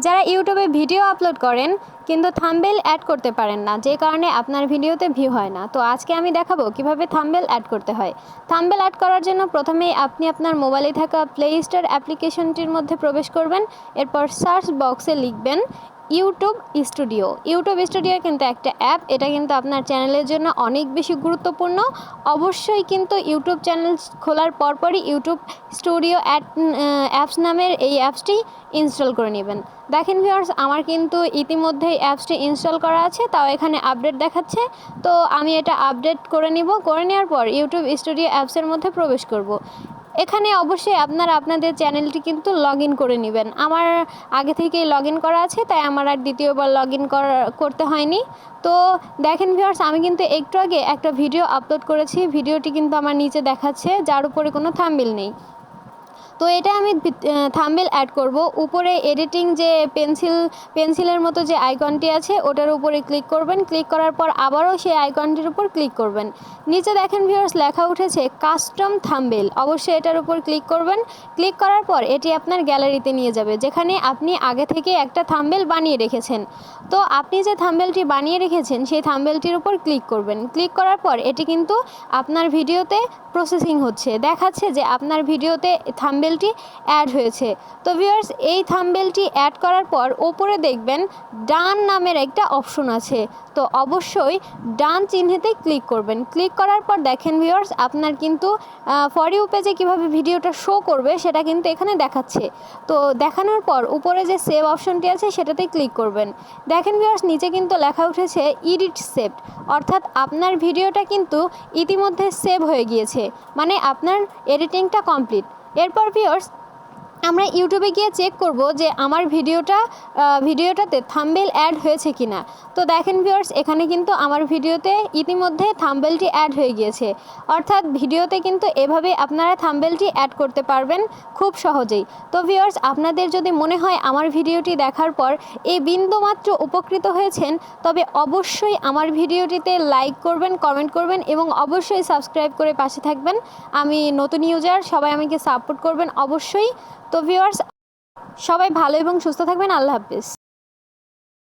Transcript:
যারা ইউটিউবে video upload করেন কিন্তু থাম্বনেল অ্যাড করতে পারেন না, যে কারণে আপনার ভিডিওতে ভিউ হয় না। তো আজকে আমি দেখাবো কিভাবে থাম্বনেল অ্যাড করতে হয়। থাম্বনেল অ্যাড করার জন্য প্রথমেই আপনি আপনার মোবাইলে থাকা প্লে স্টোর অ্যাপ্লিকেশনটির মধ্যে প্রবেশ করবেন। এরপর সার্চ বক্সে লিখবেন ইউটিউব স্টুডিও। ইউটিউব স্টুডিও কিন্তু একটা অ্যাপ, এটা কিন্তু আপনার চ্যানেলের জন্য অনেক বেশি গুরুত্বপূর্ণ। অবশ্যই কিন্তু ইউটিউব চ্যানেল খোলার পরপরই ইউটিউব স্টুডিও অ্যাপস নামের এই অ্যাপসটি ইনস্টল করে নেবেন। দেখেন ভিউয়ার্স, আমার কিন্তু ইতিমধ্যেই অ্যাপসটি ইনস্টল করা আছে, তাও এখানে আপডেট দেখাচ্ছে। তো আমি এটা আপডেট করে নিব। করে নেওয়ার পর ইউটিউব স্টুডিও অ্যাপসের মধ্যে প্রবেশ করব। এখানে অবশ্যই আপনাদের চ্যানেলটি কিন্তু লগ ইন করে নেবেন। আমার আগে থেকেই লগ ইন করা আছে, তাই আমার আর দ্বিতীয়বার লগ ইন করতে হয়নি। তো দেখেন ভিউয়ার্স, আমি কিন্তু একটু আগে একটা ভিডিও আপলোড করেছি। ভিডিওটি কিন্তু আমার নিচে দেখাচ্ছে, যার উপরে কোনো থাম্বনেল নেই। তো এটা আমি থাম্বনেল অ্যাড করব। উপরে এডিটিং যে পেন্সিলের মতো যে আইকনটি আছে ওটার উপরে ক্লিক করবেন। ক্লিক করার পর আবারও সেই আইকনটির উপর ক্লিক করবেন। নিচে দেখেন ভিউয়ার্স, লেখা উঠেছে কাস্টম থাম্বনেল। অবশ্যই এটার উপর ক্লিক করবেন। ক্লিক করার পর এটি আপনার গ্যালারিতে নিয়ে যাবে, যেখানে আপনি আগে থেকে একটা থাম্বনেল বানিয়ে রেখেছেন। তো আপনি যে থাম্বনেলটি বানিয়ে রেখেছেন সেই থাম্বনেলটির উপর ক্লিক করবেন। ক্লিক করার পর এটি কিন্তু আপনার ভিডিওতে প্রসেসিং হচ্ছে, দেখাচ্ছে যে আপনার ভিডিওতে থাম্বনেলটি অ্যাড হয়েছে। তো ভিউয়ার্স, এই থাম্বনেলটি অ্যাড করার পর ওপরে দেখবেন ডান নামের একটা অপশন আছে। তো অবশ্যই ডান চিহ্নেতে ক্লিক করবেন। ক্লিক করার পর দেখেন ভিউয়ার্স, আপনার কিন্তু ফর ইউ পেজে কীভাবে ভিডিওটা শো করবে সেটা কিন্তু এখানে দেখাচ্ছে। তো দেখানোর পর উপরে যে সেভ অপশনটি আছে সেটাতে ক্লিক করবেন। দেখেন ভিউয়ার্স, নিচে কিন্তু লেখা উঠেছে এডিট সেভড, অর্থাৎ আপনার ভিডিওটা কিন্তু ইতিমধ্যে সেভ হয়ে গিয়েছে, মানে আপনার এডিটিংটা কমপ্লিট। এরপর ভিউয়ার্স, আমরা ইউটিউবে গিয়ে চেক করব যে আমার ভিডিওটাতে থাম্বনেল অ্যাড হয়েছে কিনা। তো দেখেন ভিউয়ার্স, এখানে কিন্তু আমার ভিডিওতে ইতিমধ্যে থাম্বনেলটি অ্যাড হয়ে গিয়েছে। অর্থাৎ ভিডিওতে কিন্তু এভাবে আপনারা থাম্বনেলটি অ্যাড করতে পারবেন খুব সহজেই। তো ভিউয়ার্স, আপনাদের যদি মনে হয় আমার ভিডিওটি দেখার পর এই বিন্দুমাত্র উপকৃত হয়েছেন, তবে অবশ্যই আমার ভিডিওটিতে লাইক করবেন, কমেন্ট করবেন এবং অবশ্যই সাবস্ক্রাইব করে পাশে থাকবেন। আমি নতুন ইউজার, সবাই আমাকে সাপোর্ট করবেন অবশ্যই। তো ভিউয়ার্স, সবাই ভালো এবং সুস্থ থাকবেন। আল্লাহ হাফেজ।